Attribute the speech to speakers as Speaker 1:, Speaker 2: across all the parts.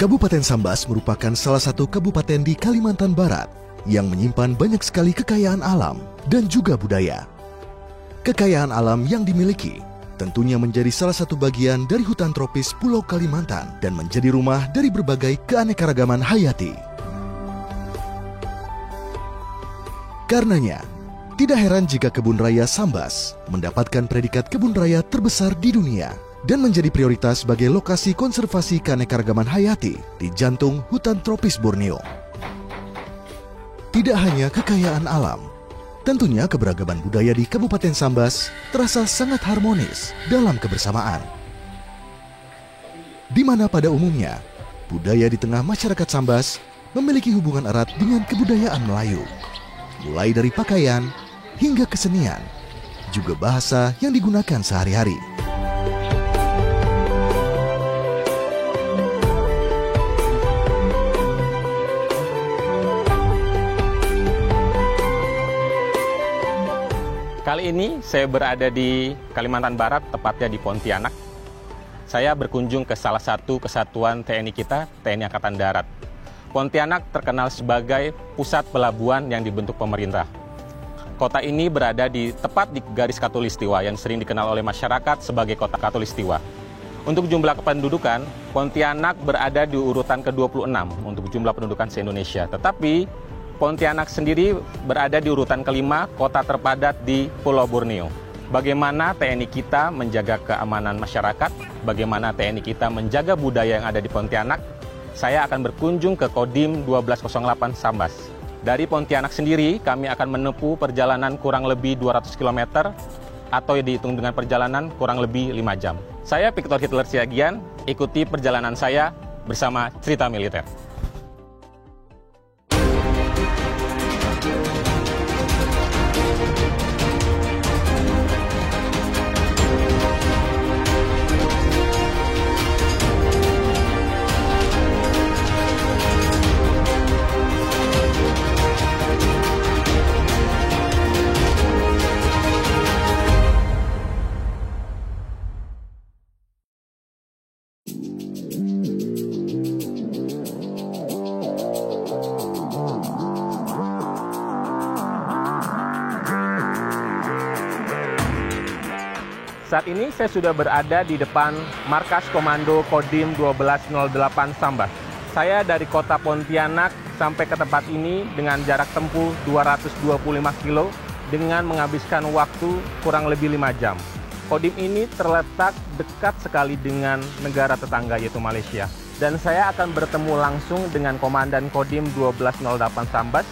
Speaker 1: Kabupaten Sambas merupakan salah satu kabupaten di Kalimantan Barat yang menyimpan banyak sekali kekayaan alam dan juga budaya. Kekayaan alam yang dimiliki tentunya menjadi salah satu bagian dari hutan tropis Pulau Kalimantan dan menjadi rumah dari berbagai keanekaragaman hayati. Karenanya, tidak heran jika Kebun Raya Sambas mendapatkan predikat kebun raya terbesar di dunia dan menjadi prioritas sebagai lokasi konservasi keanekaragaman hayati di jantung hutan tropis Borneo. Tidak hanya kekayaan alam, tentunya keberagaman budaya di Kabupaten Sambas terasa sangat harmonis dalam kebersamaan. Di mana pada umumnya, budaya di tengah masyarakat Sambas memiliki hubungan erat dengan kebudayaan Melayu. Mulai dari pakaian hingga kesenian, juga bahasa yang digunakan sehari-hari.
Speaker 2: Kali ini saya berada di Kalimantan Barat, tepatnya di Pontianak. Saya berkunjung ke salah satu kesatuan TNI kita, TNI Angkatan Darat. Pontianak terkenal sebagai pusat pelabuhan yang dibentuk pemerintah. Kota ini berada tepat di garis Khatulistiwa yang sering dikenal oleh masyarakat sebagai kota Khatulistiwa. Untuk jumlah kependudukan, Pontianak berada di urutan ke-26 untuk jumlah pendudukan se-Indonesia. Tetapi Pontianak sendiri berada di urutan kelima kota terpadat di Pulau Borneo. Bagaimana TNI kita menjaga keamanan masyarakat, bagaimana TNI kita menjaga budaya yang ada di Pontianak, saya akan berkunjung ke Kodim 1208 Sambas. Dari Pontianak sendiri, kami akan menempuh perjalanan kurang lebih 200 km atau dihitung dengan perjalanan kurang lebih 5 jam. Saya Victor Hitler Siagian, ikuti perjalanan saya bersama Cerita Militer. Saat ini saya sudah berada di depan markas komando Kodim 1208 Sambas. Saya dari kota Pontianak sampai ke tempat ini dengan jarak tempuh 225 kilo dengan menghabiskan waktu kurang lebih 5 jam. Kodim ini terletak dekat sekali dengan negara tetangga yaitu Malaysia. Dan saya akan bertemu langsung dengan Komandan Kodim 1208 Sambas,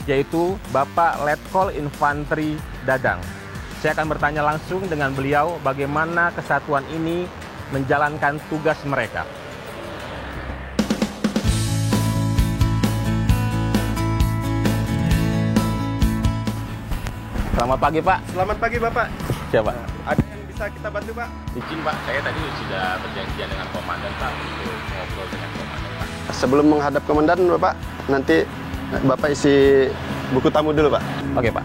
Speaker 2: yaitu Bapak Letkol Infanteri Dadang. Saya akan bertanya langsung dengan beliau bagaimana kesatuan ini menjalankan tugas mereka. Selamat pagi, Pak.
Speaker 3: Selamat pagi, Bapak.
Speaker 2: Siapa?
Speaker 3: Ada yang bisa kita bantu, Pak?
Speaker 2: Izin, Pak. Saya tadi sudah berjanjian dengan komandan, Pak, untuk ngobrol dengan komandan, Pak.
Speaker 3: Sebelum menghadap komandan, Bapak, nanti Bapak isi buku tamu dulu, Pak.
Speaker 2: Oke, Pak.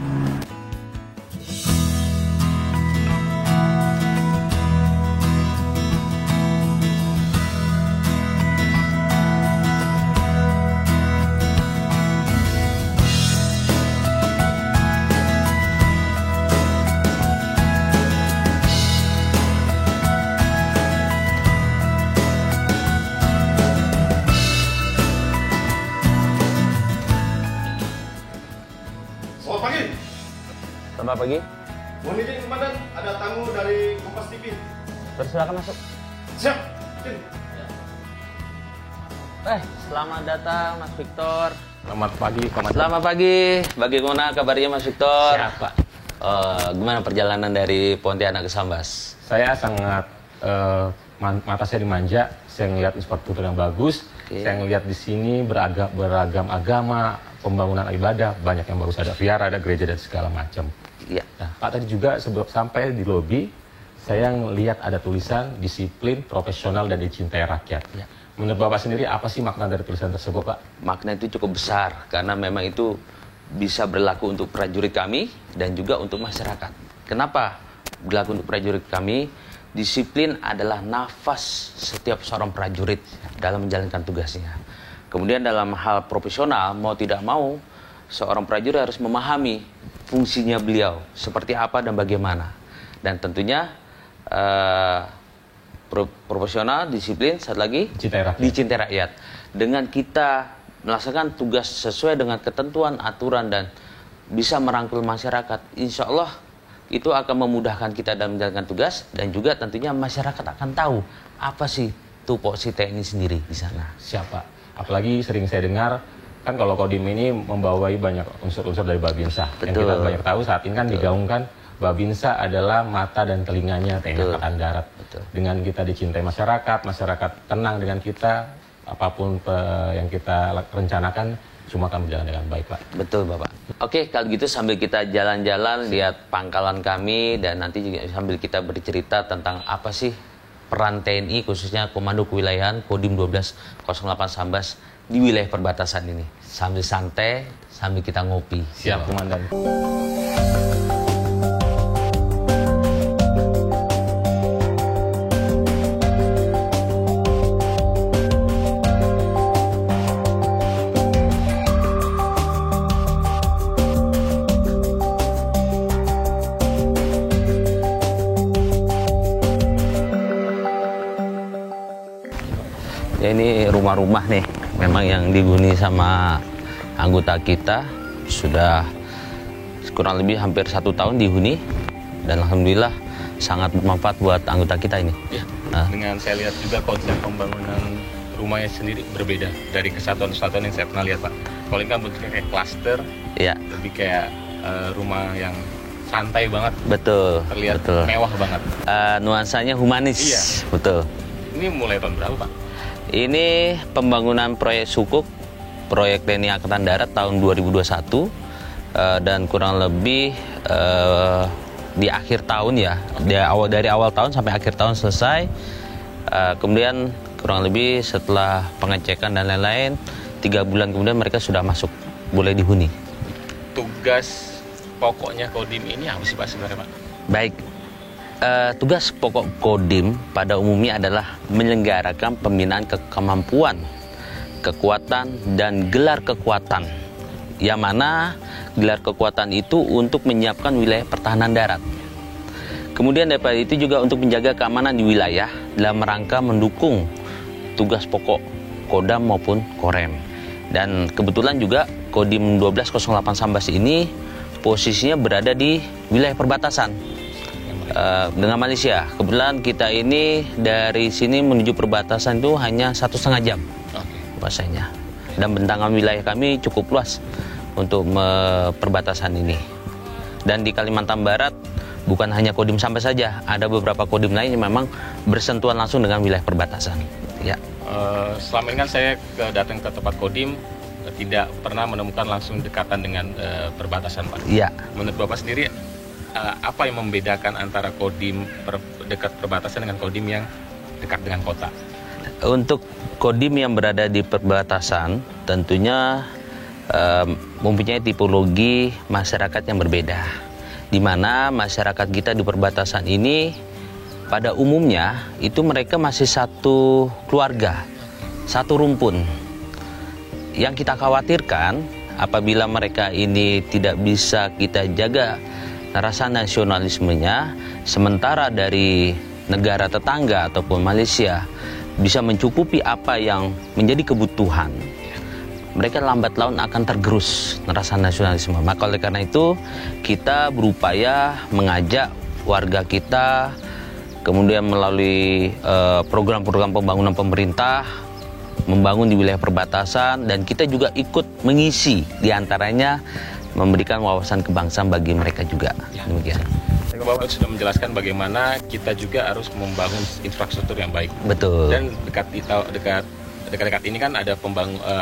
Speaker 2: Selamat pagi.
Speaker 3: Mohon izin, Komandan, ada tamu dari Kompas TV.
Speaker 2: Silakan masuk.
Speaker 3: Siap. Izin.
Speaker 4: Selamat datang Mas Victor.
Speaker 2: Selamat pagi, komandan.
Speaker 4: Selamat pagi. Bagaimana kabarnya Mas Victor?
Speaker 2: Siap, Pak.
Speaker 4: Gimana perjalanan dari Pontianak ke Sambas?
Speaker 2: Saya sangat mata saya dimanja. Saya melihat infrastruktur yang bagus.
Speaker 4: Oke.
Speaker 2: Saya melihat di sini beragam agama, pembangunan ibadah, banyak yang bagus, ada vihara, ada gereja dan segala macam.
Speaker 4: Iya.
Speaker 2: Nah, Pak, tadi juga sebelum sampai di lobi, saya melihat ada tulisan disiplin, profesional, dan dicintai rakyat.
Speaker 4: Ya.
Speaker 2: Menurut Bapak sendiri, apa sih makna dari tulisan tersebut, Pak?
Speaker 4: Makna itu cukup besar, karena memang itu bisa berlaku untuk prajurit kami dan juga untuk masyarakat. Kenapa berlaku untuk prajurit kami? disiplin adalah nafas setiap seorang prajurit dalam menjalankan tugasnya. Kemudian dalam hal profesional, mau tidak mau, seorang prajurit harus memahami fungsinya beliau, seperti apa dan bagaimana. Dan tentunya profesional, disiplin, satu lagi dicintai rakyat. Dengan kita melaksanakan tugas sesuai dengan ketentuan, aturan, dan bisa merangkul masyarakat, insya Allah itu akan memudahkan kita dalam menjalankan tugas, dan juga tentunya masyarakat akan tahu apa sih tupoksi TNI sendiri di sana.
Speaker 2: Siapa? Apalagi sering saya dengar, kan kalau Kodim ini membawai banyak unsur-unsur dari Babinsa. Yang kita banyak tahu saat ini kan digaungkan Babinsa adalah mata dan telinganya TNI Angkatan Darat. Dengan kita dicintai masyarakat, masyarakat tenang dengan kita, apapun yang kita rencanakan, semua akan berjalan dengan baik, Pak.
Speaker 4: Betul, Bapak. Oke, kalau gitu sambil kita jalan-jalan lihat pangkalan kami, dan nanti juga sambil kita bercerita tentang apa sih peran TNI, khususnya Komando Kewilayahan Kodim 1208 Sambas di wilayah perbatasan ini. Sambil santai, sambil kita ngopi.
Speaker 2: Siap, Komandan.
Speaker 4: Ya, ini rumah-rumah nih, memang yang dihuni sama anggota kita sudah kurang lebih hampir 1 tahun dihuni, dan alhamdulillah sangat bermanfaat buat anggota kita ini.
Speaker 2: Ya, dengan saya lihat juga konsep pembangunan rumahnya sendiri berbeda dari kesatuan-kesatuan yang saya pernah lihat, Pak. Kalau ini kan bentuknya kayak klaster,
Speaker 4: Ya,
Speaker 2: lebih kayak rumah yang santai banget.
Speaker 4: betul.
Speaker 2: Terlihat
Speaker 4: betul.
Speaker 2: mewah banget.
Speaker 4: Nuansanya humanis.
Speaker 2: Iya.
Speaker 4: Betul.
Speaker 2: Ini mulai tahun berapa, Pak?
Speaker 4: Ini pembangunan proyek Sukuk, proyek TNI Angkatan Darat tahun 2021, dan kurang lebih di akhir tahun ya, dari awal tahun sampai akhir tahun selesai. Kemudian kurang lebih setelah pengecekan dan lain-lain, 3 bulan kemudian mereka sudah masuk, boleh dihuni.
Speaker 2: Tugas pokoknya Kodim ini apa sih, Pak, sebenarnya, Pak?
Speaker 4: Baik. Tugas pokok Kodim pada umumnya adalah menyelenggarakan pembinaan kemampuan, kekuatan, dan gelar kekuatan. Yang mana gelar kekuatan itu untuk menyiapkan wilayah pertahanan darat. Kemudian daripada itu juga untuk menjaga keamanan di wilayah dalam rangka mendukung tugas pokok Kodam maupun Korem. Dan kebetulan juga Kodim 1208 Sambas ini posisinya berada di wilayah perbatasan dengan Malaysia. Kebetulan kita ini dari sini menuju perbatasan itu hanya 1,5 jam puasanya. Dan bentangan wilayah kami cukup luas untuk perbatasan ini. Dan di Kalimantan Barat bukan hanya Kodim Sambas saja, ada beberapa Kodim lain yang memang bersentuhan langsung dengan wilayah perbatasan. Ya.
Speaker 2: Selama ini kan saya datang ke tempat Kodim, tidak pernah menemukan langsung dekatan dengan perbatasan, Pak.
Speaker 4: Iya.
Speaker 2: Menurut Bapak sendiri, apa yang membedakan antara Kodim dekat perbatasan dengan Kodim yang dekat dengan kota?
Speaker 4: Untuk Kodim yang berada di perbatasan tentunya mempunyai tipologi masyarakat yang berbeda, di mana masyarakat kita di perbatasan ini pada umumnya itu mereka masih satu keluarga, satu rumpun. Yang kita khawatirkan apabila mereka ini tidak bisa kita jaga rasa nasionalismenya, sementara dari negara tetangga ataupun Malaysia bisa mencukupi apa yang menjadi kebutuhan, mereka lambat laun akan tergerus rasa nasionalisme. Maka oleh karena itu kita berupaya mengajak warga kita, kemudian melalui program-program pembangunan pemerintah, membangun di wilayah perbatasan, dan kita juga ikut mengisi diantaranya memberikan wawasan kebangsaan bagi mereka juga. Demikian.
Speaker 2: Bapak sudah menjelaskan bagaimana kita juga harus membangun infrastruktur yang baik.
Speaker 4: Betul.
Speaker 2: Dan dekat ini kan ada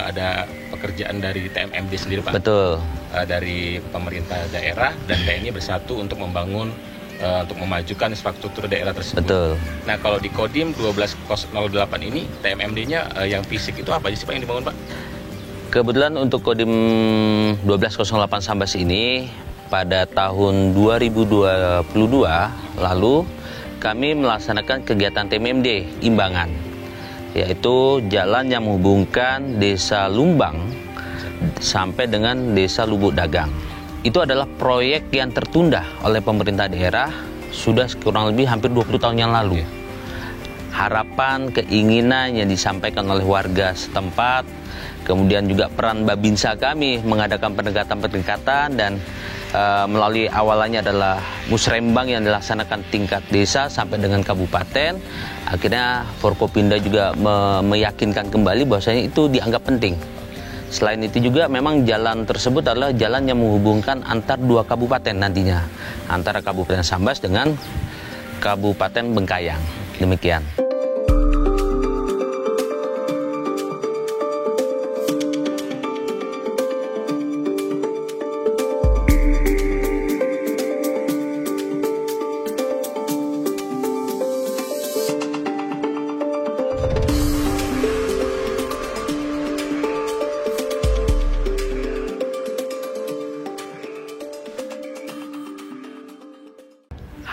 Speaker 2: ada pekerjaan dari TMMD sendiri, Pak.
Speaker 4: Betul.
Speaker 2: Dari pemerintah daerah dan TNI bersatu untuk membangun, untuk memajukan infrastruktur daerah tersebut.
Speaker 4: Betul.
Speaker 2: Nah, kalau di Kodim 1208 ini TMMD-nya yang fisik itu apa aja sih, Pak, yang dibangun, Pak?
Speaker 4: Kebetulan untuk Kodim 1208 Sambas ini pada tahun 2022 lalu kami melaksanakan kegiatan TMMD Imbangan, yaitu jalan yang menghubungkan Desa Lumbang sampai dengan Desa Lubuk Dagang. Itu adalah proyek yang tertunda oleh pemerintah daerah sudah kurang lebih hampir 20 tahun yang lalu. Harapan, keinginan yang disampaikan oleh warga setempat, kemudian juga peran Babinsa kami mengadakan pendekatan-pendekatan dan melalui awalannya adalah musrembang yang dilaksanakan tingkat desa sampai dengan kabupaten. Akhirnya Forkopimda juga meyakinkan kembali bahwasanya itu dianggap penting. Selain itu juga memang jalan tersebut adalah jalan yang menghubungkan antar dua kabupaten nantinya, antara Kabupaten Sambas dengan Kabupaten Bengkayang. Demikian.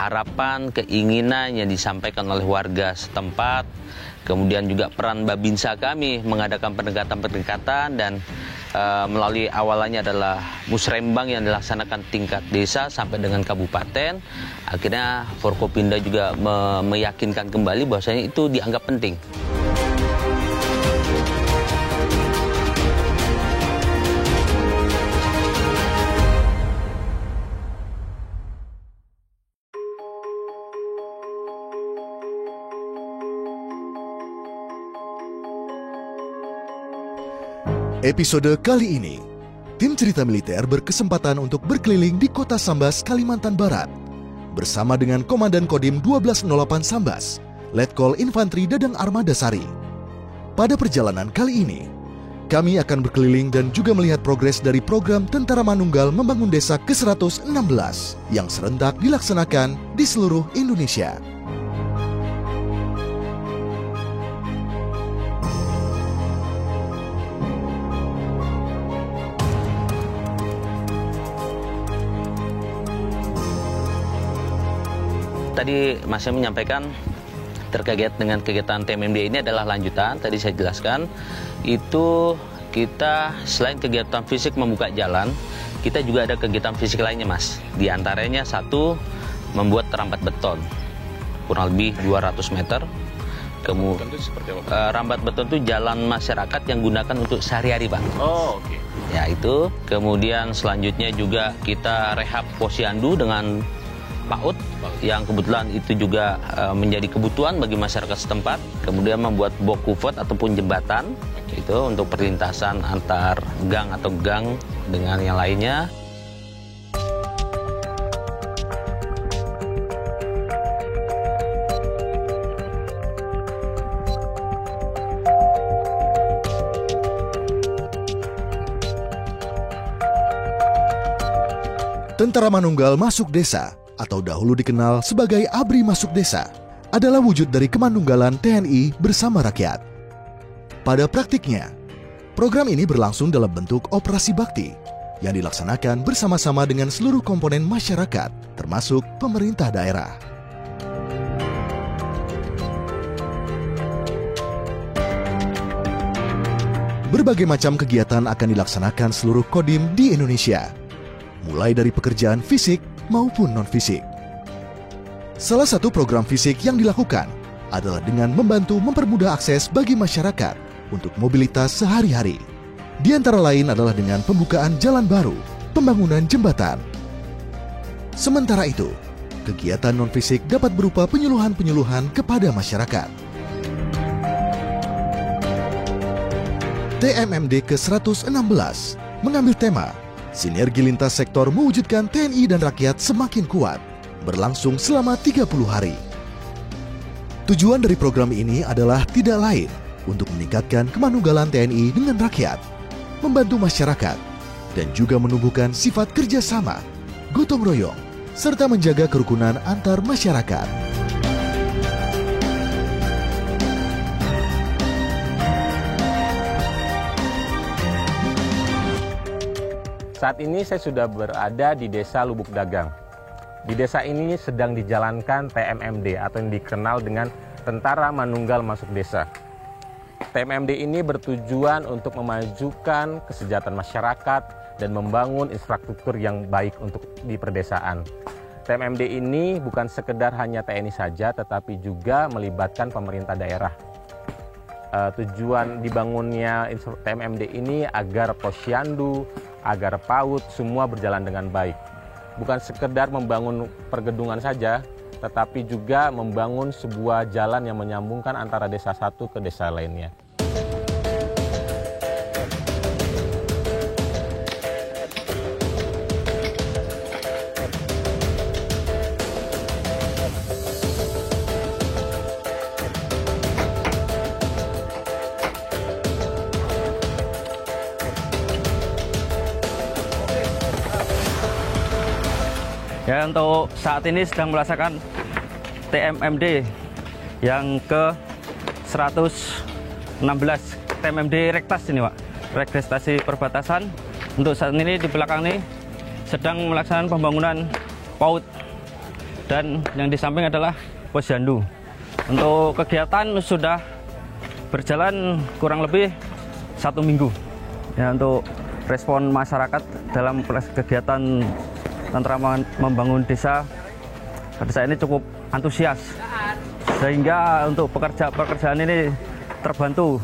Speaker 4: Harapan, keinginan yang disampaikan oleh warga setempat, kemudian juga peran Babinsa kami mengadakan pendekatan-pendekatan dan melalui awalannya adalah musrembang yang dilaksanakan tingkat desa sampai dengan kabupaten. Akhirnya Forkopimda juga meyakinkan kembali bahwasanya itu dianggap penting.
Speaker 1: Episode kali ini, tim cerita militer berkesempatan untuk berkeliling di kota Sambas, Kalimantan Barat bersama dengan Komandan Kodim 1208 Sambas, Letkol Infantri Dadang Armada Sari. Pada perjalanan kali ini, kami akan berkeliling dan juga melihat progres dari program Tentara Manunggal Membangun Desa ke-116 yang serentak dilaksanakan di seluruh Indonesia.
Speaker 4: Tadi Mas Syam menyampaikan terkait dengan kegiatan TMMD ini adalah lanjutan. Tadi saya jelaskan, itu kita selain kegiatan fisik membuka jalan, kita juga ada kegiatan fisik lainnya, Mas. Di antaranya satu, membuat rambat beton, kurang lebih 200 meter. Kemudian rambat beton itu jalan masyarakat yang gunakan untuk sehari-hari, Pak.
Speaker 2: Oh, oke.
Speaker 4: Ya, itu. Kemudian selanjutnya juga kita rehab posyandu dengan PAUD yang kebetulan itu juga menjadi kebutuhan bagi masyarakat setempat. Kemudian membuat bokufet ataupun jembatan itu untuk perlintasan antar gang atau gang dengan yang lainnya.
Speaker 1: Tentara Manunggal Masuk Desa atau dahulu dikenal sebagai ABRI Masuk Desa adalah wujud dari kemanunggalan TNI bersama rakyat. Pada praktiknya, program ini berlangsung dalam bentuk operasi bakti yang dilaksanakan bersama-sama dengan seluruh komponen masyarakat, termasuk pemerintah daerah. Berbagai macam kegiatan akan dilaksanakan seluruh Kodim di Indonesia, mulai dari pekerjaan fisik maupun non-fisik. Salah satu program fisik yang dilakukan adalah dengan membantu mempermudah akses bagi masyarakat untuk mobilitas sehari-hari. Di antara lain adalah dengan pembukaan jalan baru, pembangunan jembatan. Sementara itu, kegiatan non-fisik dapat berupa penyuluhan-penyuluhan kepada masyarakat. TMMD ke-116 mengambil tema Sinergi lintas sektor mewujudkan TNI dan rakyat semakin kuat, berlangsung selama 30 hari. Tujuan dari program ini adalah tidak lain untuk meningkatkan kemanunggalan TNI dengan rakyat, membantu masyarakat, dan juga menumbuhkan sifat kerjasama, gotong royong, serta menjaga kerukunan antar masyarakat.
Speaker 2: Saat ini saya sudah berada di Desa Lubuk Dagang. Di desa ini sedang dijalankan TMMD atau yang dikenal dengan Tentara Manunggal Masuk Desa. TMMD ini bertujuan untuk memajukan kesejahteraan masyarakat dan membangun infrastruktur yang baik untuk di perdesaan. TMMD ini bukan sekedar hanya TNI saja, tetapi juga melibatkan pemerintah daerah. Tujuan dibangunnya TMMD ini agar posyandu, agar PAUD semua berjalan dengan baik. Bukan sekedar membangun pergedungan saja, tetapi juga membangun sebuah jalan yang menyambungkan antara desa satu ke desa lainnya.
Speaker 5: Ya, untuk saat ini sedang melaksanakan TMMD yang ke 116 TMMD Rektas ini, Pak. Registrasi perbatasan. Untuk saat ini di belakang ini sedang melaksanakan pembangunan PAUD dan yang di samping adalah posyandu. Untuk kegiatan sudah berjalan kurang lebih 1 minggu. Ya, untuk respon masyarakat dalam kegiatan Tentara Membangun Desa pada saat ini cukup antusias, sehingga untuk pekerjaan ini terbantu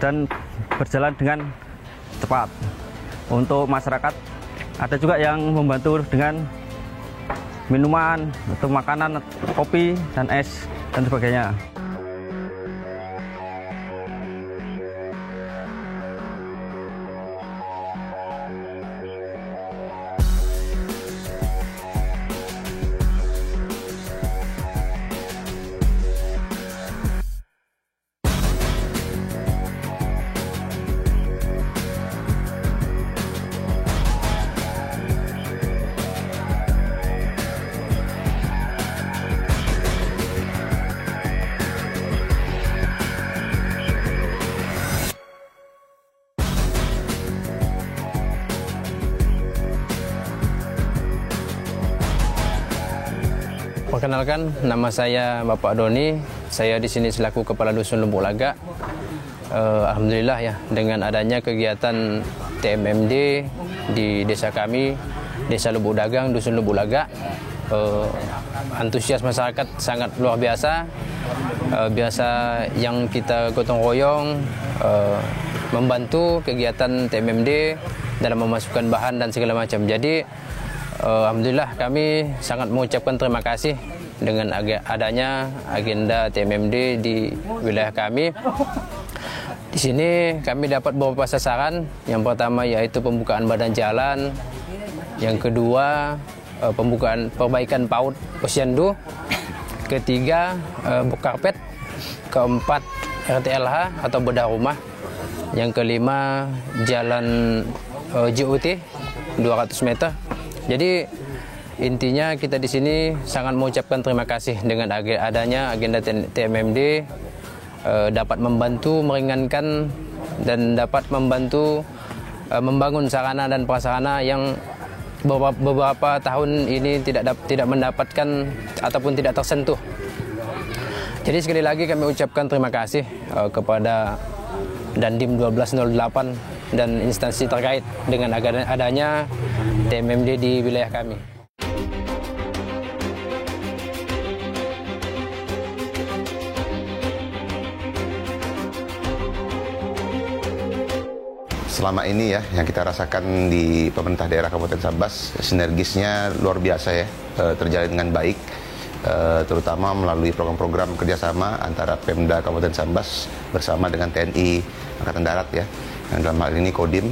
Speaker 5: dan berjalan dengan cepat. Untuk masyarakat ada juga yang membantu dengan minuman atau makanan, kopi dan es dan sebagainya.
Speaker 6: Perkenalkan, nama saya Bapak Doni. Saya di sini selaku Kepala Dusun Lubuk Lagak. Alhamdulillah ya, dengan adanya kegiatan TMMD di desa kami, Desa Lubuk Dagang, Dusun Lubuk Lagak, antusias masyarakat sangat luar biasa. Biasa yang kita gotong royong membantu kegiatan TMMD dalam memasukkan bahan dan segala macam. Jadi alhamdulillah kami sangat mengucapkan terima kasih dengan adanya agenda TMMD di wilayah kami. Di sini kami dapat beberapa sasaran. Yang pertama yaitu pembukaan badan jalan, yang kedua perbaikan PAUD posyandu, ketiga karpet, keempat RTLH atau bedah rumah, yang kelima jalan JOT 200 meter. Jadi intinya kita di sini sangat mengucapkan terima kasih dengan adanya agenda TMMD, dapat membantu meringankan dan dapat membantu membangun sarana dan prasarana yang beberapa tahun ini tidak mendapatkan ataupun tidak tersentuh. Jadi sekali lagi kami ucapkan terima kasih kepada Dandim 1208 dan instansi terkait dengan adanya TMMD di wilayah kami.
Speaker 7: Selama ini ya, yang kita rasakan di pemerintah daerah Kabupaten Sambas, sinergisnya luar biasa ya, terjalin dengan baik, terutama melalui program-program kerjasama antara Pemda Kabupaten Sambas bersama dengan TNI Angkatan Darat ya. Yang dalam hal ini Kodim.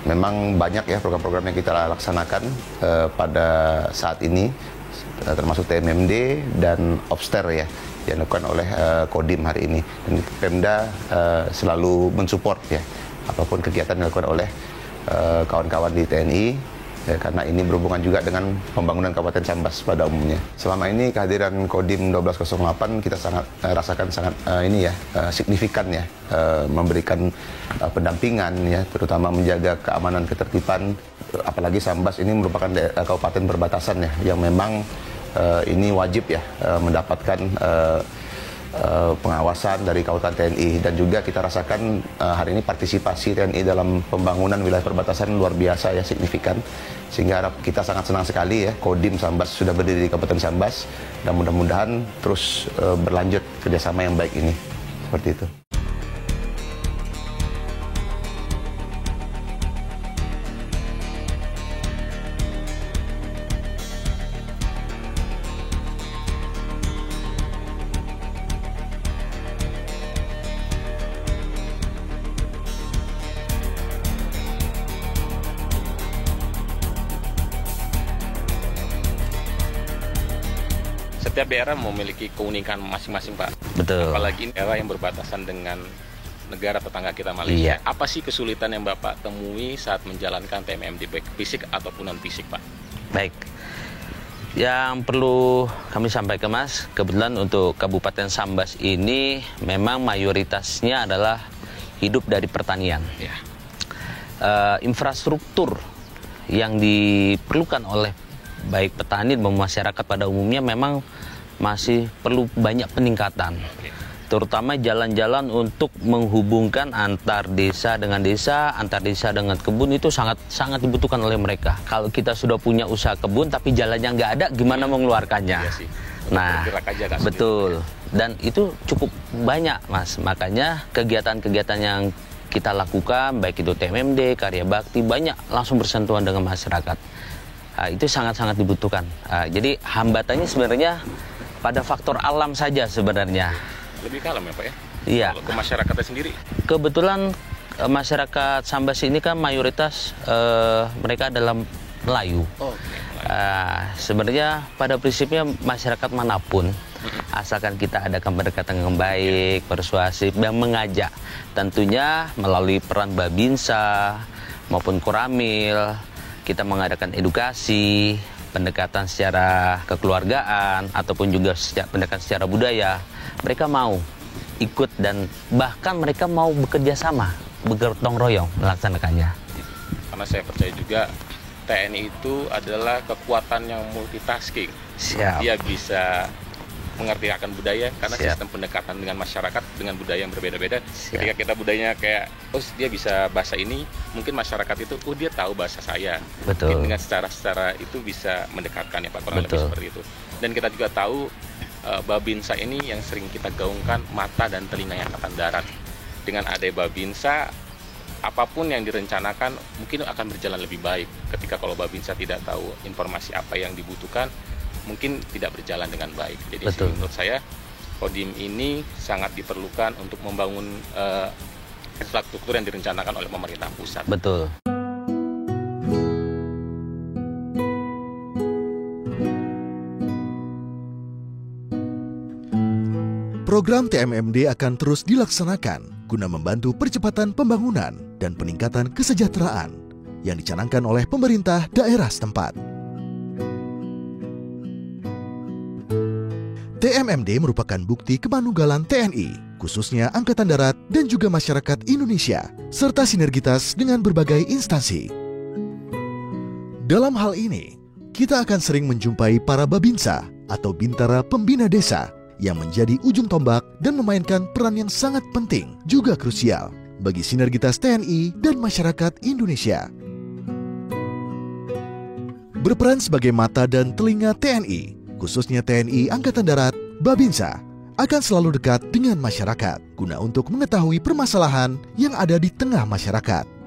Speaker 7: Memang banyak ya program-program yang kita laksanakan pada saat ini, termasuk TMMD dan Obster ya, yang dilakukan oleh Kodim hari ini. Dan Pemda selalu mensupport ya apapun kegiatan yang dilakukan oleh kawan-kawan di TNI ya, karena ini berhubungan juga dengan pembangunan Kabupaten Sambas pada umumnya. Selama ini kehadiran Kodim 1208 kita sangat rasakan sangat signifikan ya, memberikan pendampingan ya, terutama menjaga keamanan ketertiban, apalagi Sambas ini merupakan kabupaten perbatasan ya, yang memang ini wajib ya mendapatkan pengawasan dari Kautan TNI, dan juga kita rasakan hari ini partisipasi TNI dalam pembangunan wilayah perbatasan luar biasa ya, signifikan, sehingga kita sangat senang sekali ya Kodim Sambas sudah berdiri di Kabupaten Sambas, dan mudah-mudahan terus berlanjut kerjasama yang baik ini, seperti itu.
Speaker 2: Setiap daerah memiliki keunikan masing-masing, Pak.
Speaker 4: Betul.
Speaker 2: Apalagi daerah yang berbatasan dengan negara tetangga kita Malaysia.
Speaker 4: Iya.
Speaker 2: Apa sih kesulitan yang Bapak temui saat menjalankan TMMD baik fisik ataupun non-fisik, Pak?
Speaker 4: Baik. Yang perlu kami sampaikan, Mas, kebetulan untuk Kabupaten Sambas ini memang mayoritasnya adalah hidup dari pertanian.
Speaker 2: Ya.
Speaker 4: Infrastruktur yang diperlukan oleh baik petani dan masyarakat pada umumnya memang masih perlu banyak peningkatan, terutama jalan-jalan untuk menghubungkan antar desa dengan desa, antar desa dengan kebun, itu sangat dibutuhkan oleh mereka. Kalau kita sudah punya usaha kebun tapi jalannya nggak ada, gimana mengeluarkannya?
Speaker 2: Iya sih.
Speaker 4: Nah,
Speaker 2: aja,
Speaker 4: betul. Dan itu cukup banyak, Mas. Makanya kegiatan-kegiatan yang kita lakukan, baik itu TMMD, Karya Bakti, banyak langsung bersentuhan dengan masyarakat. Itu sangat-sangat dibutuhkan. Jadi hambatannya sebenarnya pada faktor alam saja sebenarnya.
Speaker 2: Lebih kalem ya, Pak ya?
Speaker 4: Iya.
Speaker 2: Kalau ke masyarakatnya sendiri?
Speaker 4: Kebetulan masyarakat Sambas ini kan mayoritas mereka adalah Melayu.
Speaker 2: Oh,
Speaker 4: Sebenarnya pada prinsipnya masyarakat manapun, asalkan kita adakan pendekatan yang baik, persuasif, dan mengajak. Tentunya melalui peran Babinsa maupun Koramil, kita mengadakan edukasi, pendekatan secara kekeluargaan, ataupun juga pendekatan secara budaya. Mereka mau ikut dan bahkan mereka mau bekerja sama, bergotong royong melaksanakannya.
Speaker 2: Karena saya percaya juga TNI itu adalah kekuatan yang multitasking.
Speaker 4: Siap.
Speaker 2: Dia bisa mengerti akan budaya karena
Speaker 4: Siap.
Speaker 2: sistem pendekatan dengan masyarakat dengan budaya yang berbeda-beda. Ketika kita budayanya kayak, oh dia bisa bahasa ini, mungkin masyarakat itu, oh dia tahu bahasa saya.
Speaker 4: Betul.
Speaker 2: Mungkin dengan secara itu bisa mendekatkan ya Pak, kurang lebih seperti itu. Dan kita juga tahu Babinsa ini yang sering kita gaungkan mata dan telinga Angkatan Darat. Dengan ada Babinsa, apapun yang direncanakan mungkin akan berjalan lebih baik. Ketika kalau Babinsa tidak tahu informasi apa yang dibutuhkan, mungkin tidak berjalan dengan baik. Jadi menurut saya Kodim ini sangat diperlukan untuk membangun infrastruktur yang direncanakan oleh pemerintah pusat.
Speaker 4: Betul.
Speaker 1: Program TMMD akan terus dilaksanakan guna membantu percepatan pembangunan dan peningkatan kesejahteraan yang dicanangkan oleh pemerintah daerah setempat. TMMD merupakan bukti kemanunggalan TNI, khususnya Angkatan Darat dan juga masyarakat Indonesia, serta sinergitas dengan berbagai instansi. Dalam hal ini, kita akan sering menjumpai para Babinsa atau Bintara Pembina Desa yang menjadi ujung tombak dan memainkan peran yang sangat penting juga krusial bagi sinergitas TNI dan masyarakat Indonesia. Berperan sebagai mata dan telinga TNI, khususnya TNI Angkatan Darat, Babinsa akan selalu dekat dengan masyarakat guna untuk mengetahui permasalahan yang ada di tengah masyarakat.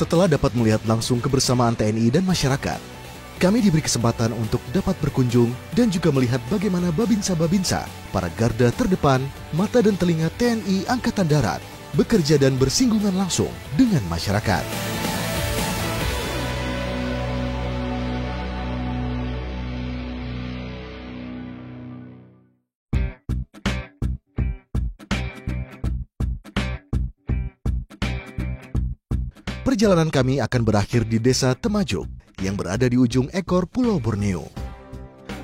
Speaker 1: Setelah dapat melihat langsung kebersamaan TNI dan masyarakat, kami diberi kesempatan untuk dapat berkunjung dan juga melihat bagaimana babinsa-babinsa, para garda terdepan, mata dan telinga TNI Angkatan Darat, bekerja dan bersinggungan langsung dengan masyarakat. Perjalanan kami akan berakhir di Desa Temajuk yang berada di ujung ekor Pulau Borneo.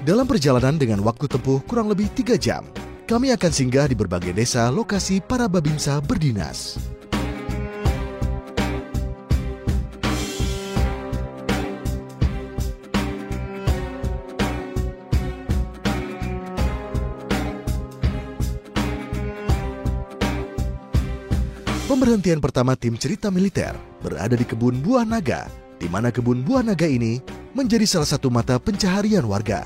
Speaker 1: Dalam perjalanan dengan waktu tempuh kurang lebih 3 jam, kami akan singgah di berbagai desa lokasi para babinsa berdinas. Pemberhentian pertama tim cerita militer berada di Kebun Buah Naga, di mana Kebun Buah Naga ini menjadi salah satu mata pencaharian warga.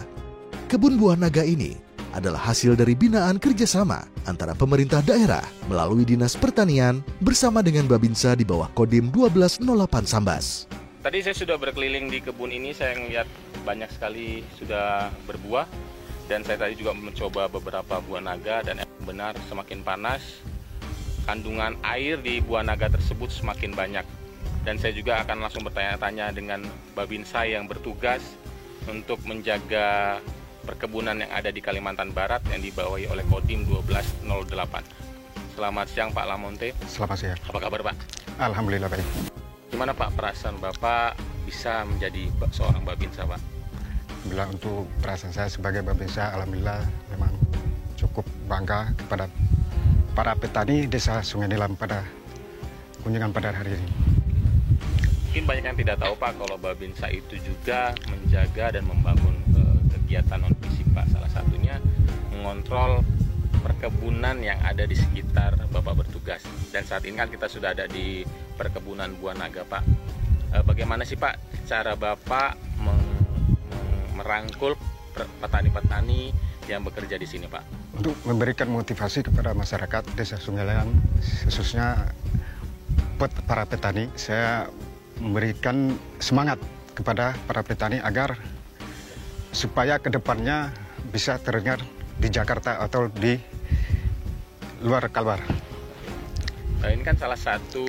Speaker 1: Kebun Buah Naga ini adalah hasil dari binaan kerjasama antara pemerintah daerah melalui Dinas Pertanian bersama dengan Babinsa di bawah Kodim 1208 Sambas.
Speaker 2: Tadi saya sudah berkeliling di kebun ini, saya melihat banyak sekali sudah berbuah. Dan saya tadi juga mencoba beberapa buah naga dan benar semakin panas, kandungan air di buah naga tersebut semakin banyak. Dan saya juga akan langsung bertanya-tanya dengan Babinsa yang bertugas untuk menjaga perkebunan yang ada di Kalimantan Barat yang dibawahi oleh Kodim 1208. Selamat siang Pak Lamonte.
Speaker 8: Selamat siang.
Speaker 2: Apa kabar Pak?
Speaker 8: Alhamdulillah baik.
Speaker 2: Gimana Pak perasaan Bapak bisa menjadi seorang Babinsa Pak?
Speaker 8: Bila untuk perasaan saya sebagai Babinsa, alhamdulillah memang cukup bangga kepada para petani desa Sungai Nilam pada kunjungan pada hari ini.
Speaker 2: Mungkin banyak yang tidak tahu Pak kalau Babinsa itu juga menjaga dan membangun kegiatan non fisik Pak. Salah satunya mengontrol perkebunan yang ada di sekitar Bapak bertugas. Dan saat ini kan kita sudah ada di perkebunan Buah Naga Pak. Bagaimana sih Pak cara Bapak merangkul petani-petani yang bekerja di sini Pak?
Speaker 8: Untuk memberikan motivasi kepada masyarakat desa Sungai Nilam, khususnya para petani, saya memberikan semangat kepada para petani agar supaya kedepannya bisa terdengar di Jakarta atau di luar Kalbar.
Speaker 2: Nah, ini kan salah satu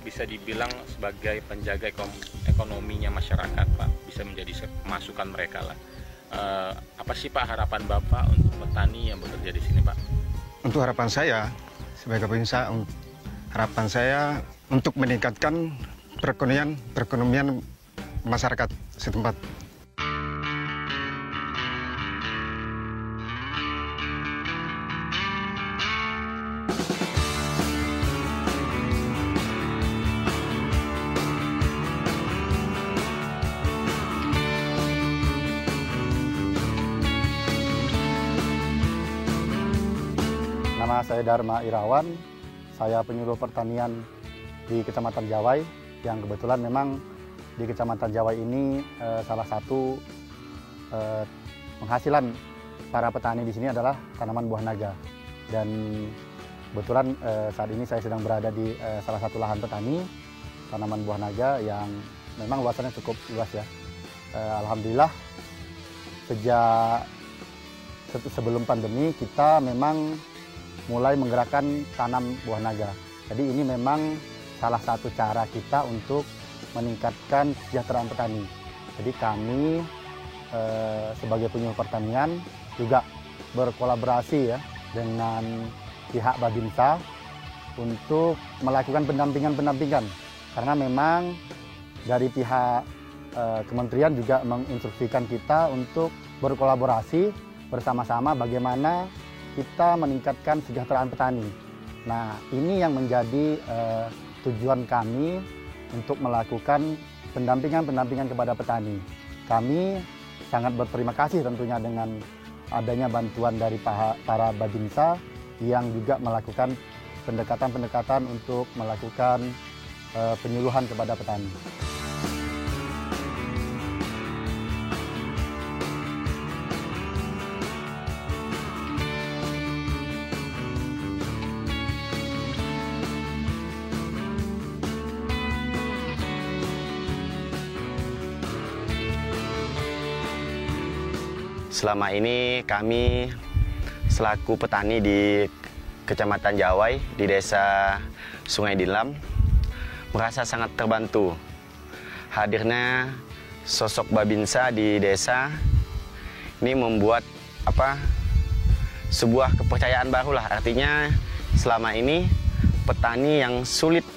Speaker 2: bisa dibilang sebagai penjaga ekonominya masyarakat Pak, bisa menjadi masukan mereka lah. Apa sih Pak harapan Bapak untuk petani yang bekerja di sini Pak?
Speaker 8: Untuk harapan saya sebagai Babinsa, harapan saya untuk meningkatkan perekonomian masyarakat setempat.
Speaker 9: Nama saya Dharma Irawan, saya penyuluh pertanian di Kecamatan Jawai, yang kebetulan memang di Kecamatan Jawai ini salah satu penghasilan para petani di sini adalah tanaman buah naga. Dan kebetulan saat ini saya sedang berada di salah satu lahan petani tanaman buah naga yang memang luasannya cukup luas ya. Alhamdulillah sejak sebelum pandemi kita memang mulai menggerakkan tanam buah naga. Jadi ini memang salah satu cara kita untuk meningkatkan kesejahteraan petani. Jadi kami sebagai penyuluh pertanian juga berkolaborasi ya dengan pihak Babinsa untuk melakukan pendampingan. Karena memang dari pihak kementerian juga menginstruksikan kita untuk berkolaborasi bersama-sama bagaimana kita meningkatkan kesejahteraan petani. Nah, ini yang menjadi tujuan kami untuk melakukan pendampingan kepada petani. Kami sangat berterima kasih tentunya dengan adanya bantuan dari para Babinsa yang juga melakukan pendekatan untuk melakukan penyuluhan kepada petani.
Speaker 10: selama ini kami selaku petani di Kecamatan Jawai di Desa Sungai Dilam merasa sangat terbantu. Hadirnya sosok Babinsa di desa ini membuat sebuah kepercayaan baru lah. Artinya selama ini petani yang sulit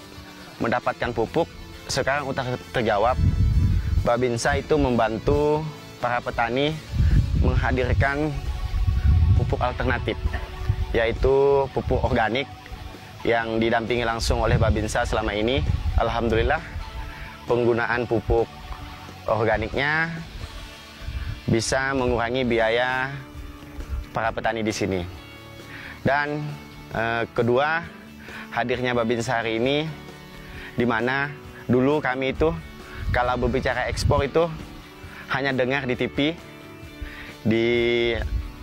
Speaker 10: mendapatkan pupuk sekarang udah terjawab. Babinsa itu membantu para petani menghadirkan pupuk alternatif, yaitu pupuk organik yang didampingi langsung oleh Babinsa selama ini. Alhamdulillah penggunaan pupuk organiknya bisa mengurangi biaya para petani di sini. Dan kedua, hadirnya Babinsa hari ini, di mana dulu kami itu kalau berbicara ekspor itu hanya dengar di TV, di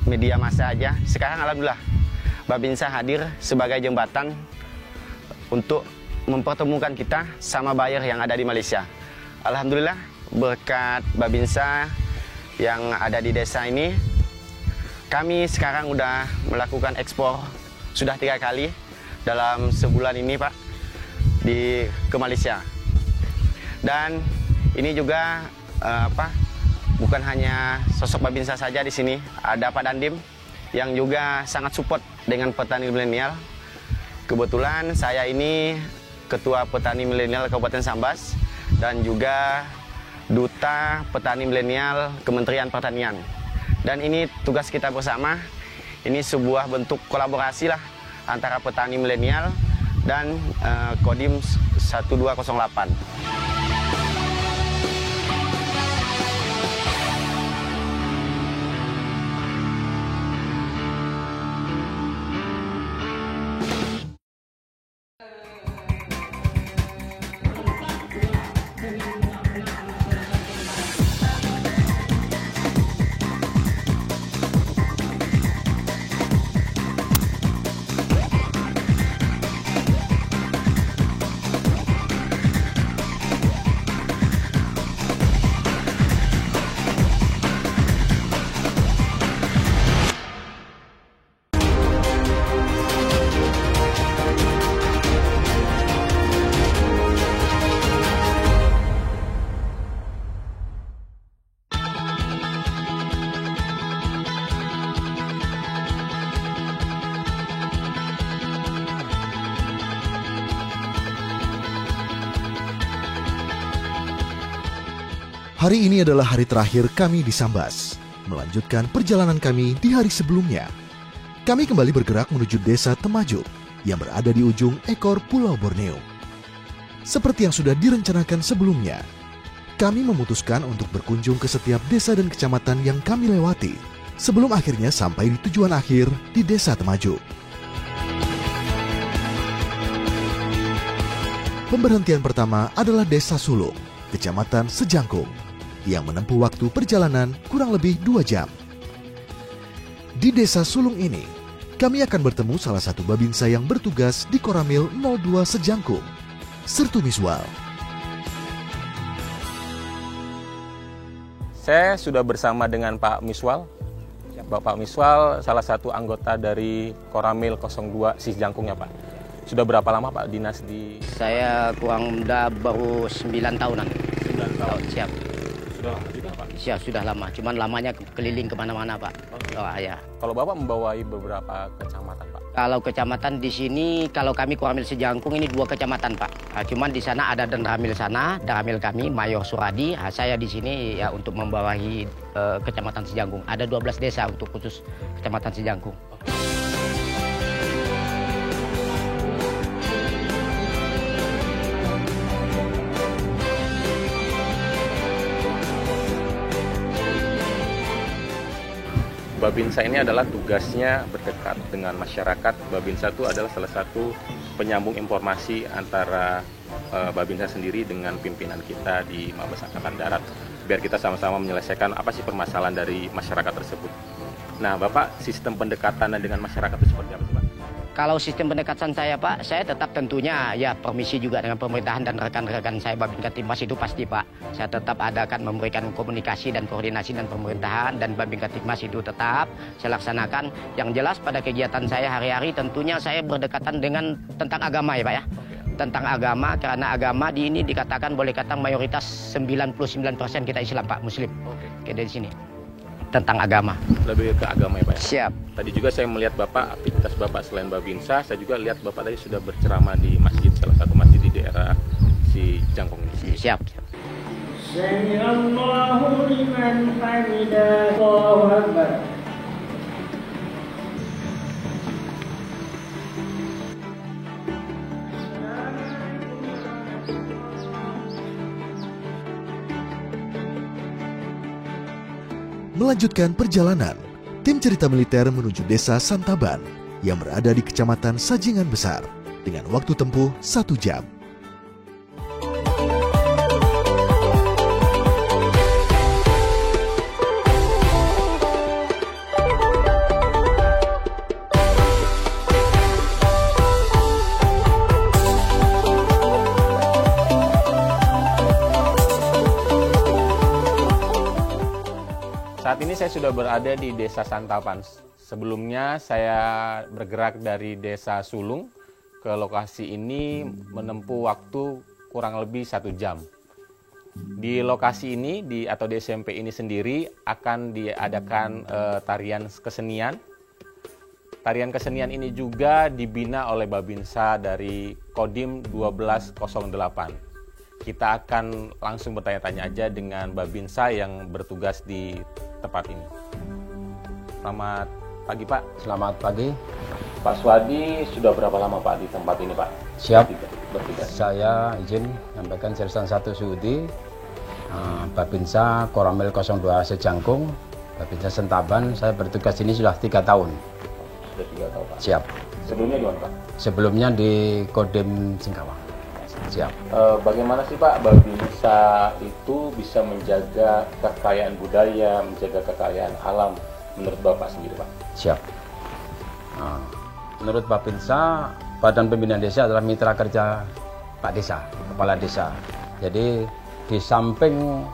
Speaker 10: media massa aja. Sekarang alhamdulillah Babinsa hadir sebagai jembatan untuk mempertemukan kita sama buyer yang ada di Malaysia. Alhamdulillah berkat Babinsa yang ada di desa ini, kami sekarang udah melakukan ekspor sudah 3 kali dalam sebulan ini Pak ke Malaysia. Dan ini juga bukan hanya sosok Babinsa saja di sini, ada Pak Dandim yang juga sangat support dengan petani milenial. Kebetulan saya ini Ketua Petani Milenial Kabupaten Sambas dan juga Duta Petani Milenial Kementerian Pertanian. Dan ini tugas kita bersama. Ini sebuah bentuk kolaborasi lah antara petani milenial dan Kodim 1208.
Speaker 1: Hari ini adalah hari terakhir kami di Sambas. Melanjutkan perjalanan kami di hari sebelumnya. Kami kembali bergerak menuju desa Temajuk yang berada di ujung ekor Pulau Borneo. Seperti yang sudah direncanakan sebelumnya, kami memutuskan untuk berkunjung ke setiap desa dan kecamatan yang kami lewati sebelum akhirnya sampai di tujuan akhir di desa Temajuk. Pemberhentian pertama adalah Desa Sulung, Kecamatan Sejangkung, yang menempuh waktu perjalanan kurang lebih 2 jam. Di Desa Sulung ini, kami akan bertemu salah satu Babinsa yang bertugas di Koramil 02 Sejangkung, Sertu Miswal.
Speaker 2: Saya sudah bersama dengan Pak Miswal. Bapak Miswal salah satu anggota dari Koramil 02 Sejangkung ya Pak. Sudah berapa lama Pak dinas di...
Speaker 11: Saya baru 9 tahunan.
Speaker 2: 9 tahun.
Speaker 11: Siap.
Speaker 2: Sudah lama juga Pak?
Speaker 11: Siap, sudah lama. Cuman lamanya keliling kemana-mana Pak.
Speaker 2: Okay.
Speaker 11: Oh, ya.
Speaker 2: Kalau Bapak membawai beberapa kecamatan Pak?
Speaker 11: Kalau kecamatan di sini, kalau kami Koramil Sejangkung ini 2 kecamatan Pak. Cuman di sana ada Danramil sana, Danramil kami, Mayor Suradi. Saya di sini ya untuk membawahi kecamatan Sejangkung. Ada 12 desa untuk khusus kecamatan Sejangkung.
Speaker 2: Babinsa ini adalah tugasnya berdekat dengan masyarakat. Babinsa itu adalah salah satu penyambung informasi antara Babinsa sendiri dengan pimpinan kita di Mabes Angkatan Darat, biar kita sama-sama menyelesaikan apa sih permasalahan dari masyarakat tersebut. Nah, Bapak, sistem pendekatan dengan masyarakat itu seperti apa sih, Pak?
Speaker 11: Kalau sistem pendekatan saya Pak, saya tetap tentunya ya permisi juga dengan pemerintahan dan rekan-rekan saya Babinka Tipmas itu pasti Pak. Saya tetap akan memberikan komunikasi dan koordinasi dan pemerintahan dan Babinka Tipmas itu tetap saya laksanakan. Yang jelas pada kegiatan saya hari-hari tentunya saya berdekatan dengan tentang agama ya Pak ya. Tentang agama, karena agama di ini dikatakan boleh kata mayoritas 99% kita Islam Pak, Muslim. Oke, dari sini. Tentang agama.
Speaker 2: Lebih ke agama ya Pak ya?
Speaker 11: Siap.
Speaker 2: Tadi juga saya melihat Bapak, aktivitas Bapak selain Babinsa, saya juga lihat Bapak tadi sudah berceramah di masjid, salah satu masjid di daerah si Jangkung ini.
Speaker 11: Siap.
Speaker 12: Sami'allahu liman hamidah, Allahu Akbar.
Speaker 1: Melanjutkan perjalanan, tim cerita militer menuju desa Santaban yang berada di Kecamatan Sajingan Besar dengan waktu tempuh 1 jam.
Speaker 2: Saat ini saya sudah berada di Desa Santaban. Sebelumnya saya bergerak dari Desa Sulung ke lokasi ini menempuh waktu kurang lebih 1 jam. Di lokasi ini atau di SMP ini sendiri akan diadakan tarian kesenian. Tarian kesenian ini juga dibina oleh Babinsa dari Kodim 1208. Kita akan langsung bertanya-tanya aja dengan Babinsa yang bertugas di tempat ini. Selamat pagi Pak.
Speaker 13: Selamat pagi.
Speaker 2: Pak Swadi sudah berapa lama Pak di tempat ini Pak?
Speaker 13: Siap.
Speaker 2: Bertugas.
Speaker 13: Saya izin menyampaikan Sersan 1 Suudi, Babinsa Koramil 02 Sejangkung, Babinsa Santaban. Saya bertugas ini sudah 3 tahun.
Speaker 2: Sudah 3 tahun Pak.
Speaker 13: Siap.
Speaker 2: Sebelumnya di mana Pak?
Speaker 13: Sebelumnya di Kodim Singkawang. Siap.
Speaker 2: Bagaimana sih Pak Babinsa itu bisa menjaga kekayaan budaya, menjaga kekayaan alam menurut Bapak sendiri Pak?
Speaker 13: Siap. Menurut Babinsa, Badan Pembinaan Desa adalah mitra kerja Pak Desa, Kepala Desa. Jadi di samping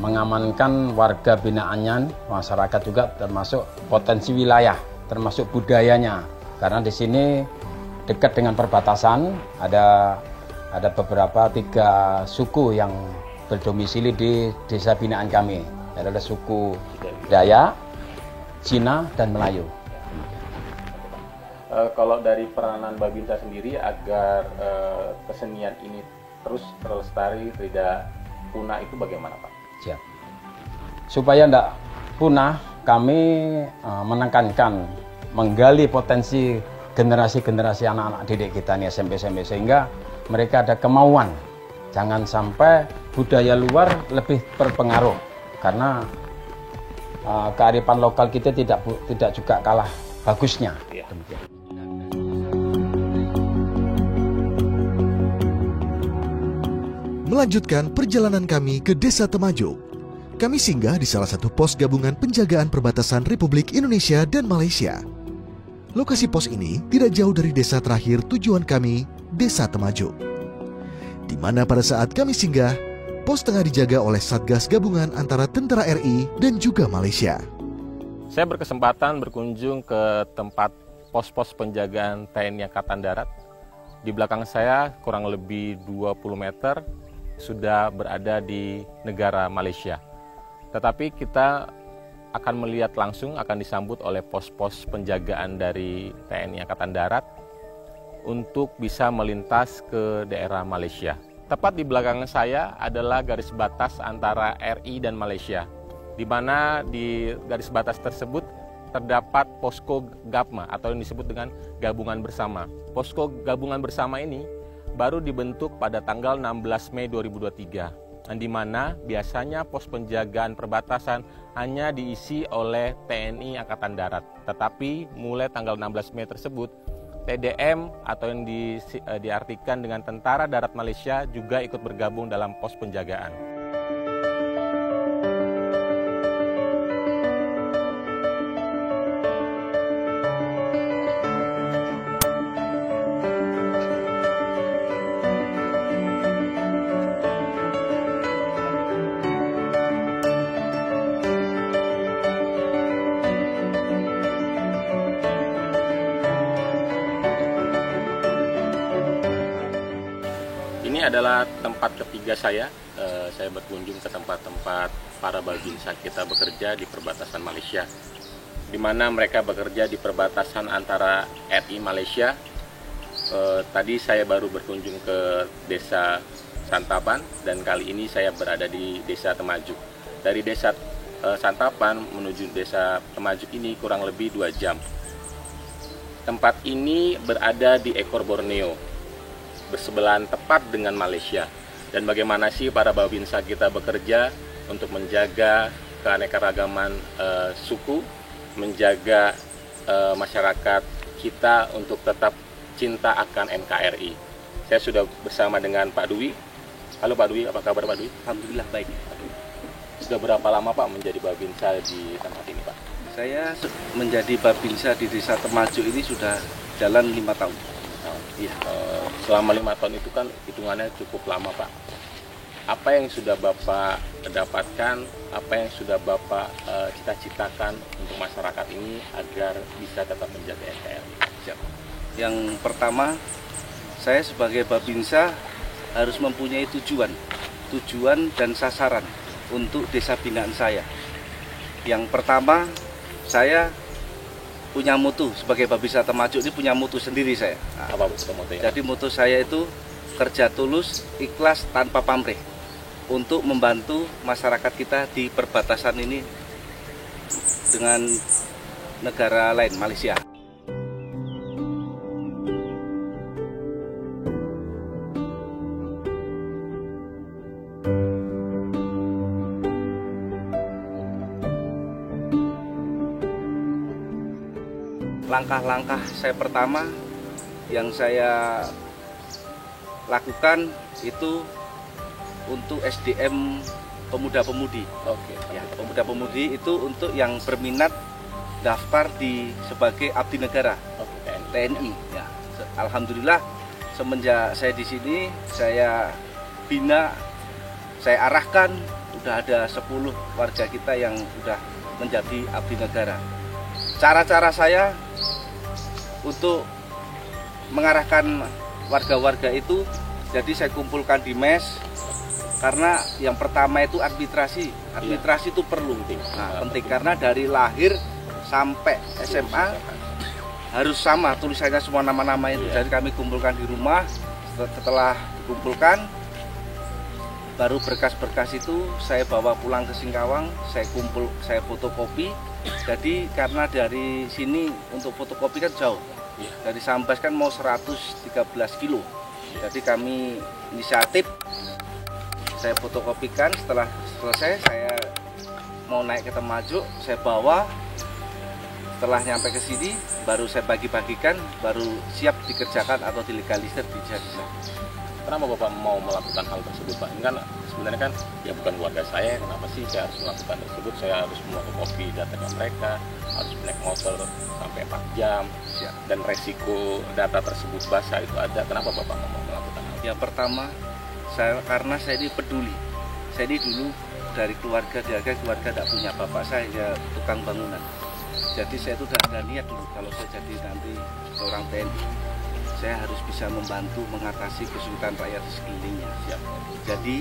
Speaker 13: mengamankan warga binaannya, masyarakat juga termasuk potensi wilayah, termasuk budayanya. Karena di sini dekat dengan perbatasan, ada beberapa 3 suku yang berdomisili di desa binaan kami. Ada suku Dayak, Cina, dan Melayu.
Speaker 2: Kalau dari peranan Babinsa sendiri agar kesenian ini terus terlestari, tidak punah itu bagaimana Pak?
Speaker 13: Siap. Supaya tidak punah, kami menekankan, menggali potensi generasi-generasi anak-anak didik kita nih SMP-SMP sehingga mereka ada kemauan, jangan sampai budaya luar lebih berpengaruh karena kearifan lokal kita tidak juga kalah bagusnya.
Speaker 2: Ya.
Speaker 1: Melanjutkan perjalanan kami ke Desa Temajuk. Kami singgah di salah satu pos gabungan penjagaan perbatasan Republik Indonesia dan Malaysia. Lokasi pos ini tidak jauh dari desa terakhir tujuan kami, Desa Temajuk, di mana pada saat kami singgah, pos tengah dijaga oleh Satgas Gabungan antara Tentara RI dan juga Malaysia.
Speaker 2: Saya berkesempatan berkunjung ke tempat pos-pos penjagaan TNI Angkatan Darat. Di belakang saya kurang lebih 20 meter sudah berada di negara Malaysia. Tetapi kita akan melihat langsung, akan disambut oleh pos-pos penjagaan dari TNI Angkatan Darat untuk bisa melintas ke daerah Malaysia. Tepat di belakang saya adalah garis batas antara RI dan Malaysia, di mana di garis batas tersebut terdapat posko GABMA atau yang disebut dengan Gabungan Bersama. Posko Gabungan Bersama ini baru dibentuk pada tanggal 16 Mei 2023, di mana biasanya pos penjagaan perbatasan hanya diisi oleh TNI Angkatan Darat. Tetapi mulai tanggal 16 Mei tersebut, TDM atau yang diartikan dengan Tentara Darat Malaysia juga ikut bergabung dalam pos penjagaan. Ini adalah tempat ketiga saya. Saya berkunjung ke tempat-tempat para babinsa kita bekerja di perbatasan Malaysia, di mana mereka bekerja di perbatasan antara RI Malaysia. Tadi saya baru berkunjung ke desa Santapan dan kali ini saya berada di desa Temajuk. Dari desa Santapan menuju desa Temajuk ini kurang lebih 2 jam. Tempat ini berada di ekor Borneo, bersebelahan tepat dengan Malaysia. Dan bagaimana sih para babinsa kita bekerja untuk menjaga keanekaragaman suku, menjaga masyarakat kita untuk tetap cinta akan NKRI. Saya sudah bersama dengan Pak Dwi. Halo Pak Dwi, apa kabar Pak Dwi?
Speaker 14: Alhamdulillah baik.
Speaker 2: Sudah berapa lama Pak menjadi babinsa di tempat ini Pak?
Speaker 14: Saya menjadi babinsa di desa Temajuk ini sudah jalan 5 tahun.
Speaker 2: Iya. Selama 5 tahun itu kan hitungannya cukup lama Pak. Apa yang sudah Bapak dapatkan, apa yang sudah Bapak cita-citakan untuk masyarakat ini agar bisa tetap menjaga NKRI?
Speaker 14: Yang pertama, saya sebagai babinsa harus mempunyai tujuan dan sasaran untuk desa binaan saya. Yang pertama, saya punya mutu sebagai babinsa Temajuk ini punya mutu sendiri saya.
Speaker 2: Apa mutunya?
Speaker 14: Jadi mutu saya itu kerja tulus, ikhlas, tanpa pamrih untuk membantu masyarakat kita di perbatasan ini dengan negara lain, Malaysia. Langkah-langkah saya pertama yang saya lakukan itu untuk SDM pemuda-pemudi.
Speaker 2: Oke.
Speaker 14: Ya, pemuda-pemudi itu untuk yang berminat daftar sebagai abdi negara, TNI. Ya, alhamdulillah semenjak saya di sini saya bina, saya arahkan, udah ada 10 warga kita yang sudah menjadi abdi negara. Cara-cara saya untuk mengarahkan warga-warga itu, jadi saya kumpulkan di mes, karena yang pertama itu administrasi itu perlu. Nah, penting karena dari lahir sampai SMA harus sama tulisannya semua nama-nama itu. Jadi kami kumpulkan di rumah, setelah dikumpulkan baru berkas-berkas itu saya bawa pulang ke Singkawang, saya fotokopi. Jadi karena dari sini untuk fotokopi kan jauh, dari Sambas kan mau 113 kilo. Jadi kami inisiatif, saya fotokopikan, setelah selesai saya mau naik ke Temajuk, saya bawa, setelah nyampe ke sini baru saya bagi-bagikan, baru siap dikerjakan atau dilegalisir di Jasa.
Speaker 2: Kenapa Bapak mau melakukan hal tersebut Pak? Ini kan sebenarnya kan ya bukan keluarga saya, kenapa sih saya harus melakukan tersebut? Saya harus fotokopi data mereka, harus naik motor sampai 4 jam, dan resiko data tersebut basah itu ada. Kenapa Bapak mau melakukan hal?
Speaker 14: Yang pertama, karena saya ini peduli. Saya ini dulu dari keluarga tidak punya, bapak saya ya tukang bangunan. Jadi saya itu udah ada niat dulu kalau saya jadi nanti seorang TNI, saya harus bisa membantu mengatasi kesulitan rakyat di sekelilingnya. Jadi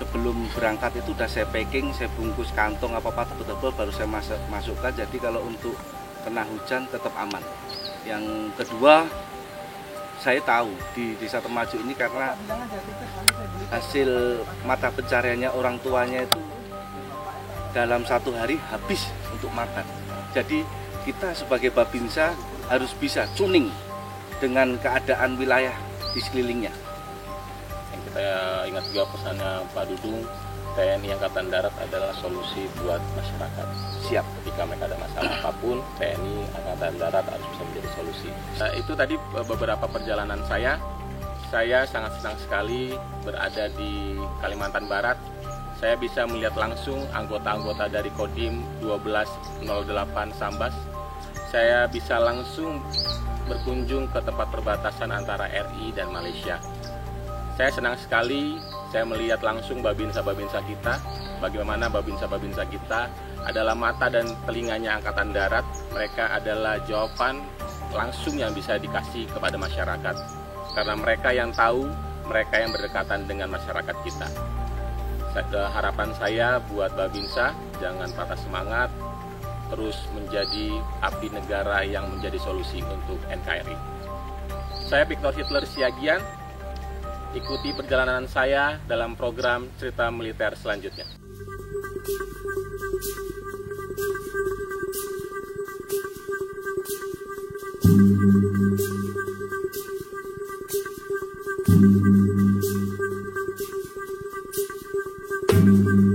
Speaker 14: sebelum berangkat itu udah saya packing, saya bungkus kantong apa-apa tebel-tebel, baru saya masukkan. Jadi kalau untuk kena hujan tetap aman. Yang kedua, saya tahu di desa Temajuk ini karena hasil mata pencariannya orang tuanya itu dalam 1 hari habis untuk makan. Jadi kita sebagai babinsa harus bisa tuning dengan keadaan wilayah di sekelilingnya.
Speaker 2: Yang kita ingat juga pesannya Pak Dudung, TNI Angkatan Darat adalah solusi buat masyarakat.
Speaker 14: Siap.
Speaker 2: Ketika mereka ada masalah apapun, TNI Angkatan Darat harus bisa menjadi solusi. Nah, itu tadi beberapa perjalanan saya. Saya sangat senang sekali berada di Kalimantan Barat. Saya bisa melihat langsung anggota-anggota dari Kodim 1208 Sambas. Saya bisa langsung berkunjung ke tempat perbatasan antara RI dan Malaysia. Saya senang sekali saya melihat langsung babinsa-babinsa kita, bagaimana babinsa-babinsa kita adalah mata dan telinganya Angkatan Darat. Mereka adalah jawaban langsung yang bisa dikasih kepada masyarakat. Karena mereka yang tahu mereka yang berdekatan dengan masyarakat kita. Harapan saya buat Babinsa, jangan patah semangat, terus menjadi abdi negara yang menjadi solusi untuk NKRI. Saya Victor Hitler Siagian, ikuti perjalanan saya dalam program Cerita Militer selanjutnya.
Speaker 1: Thank you.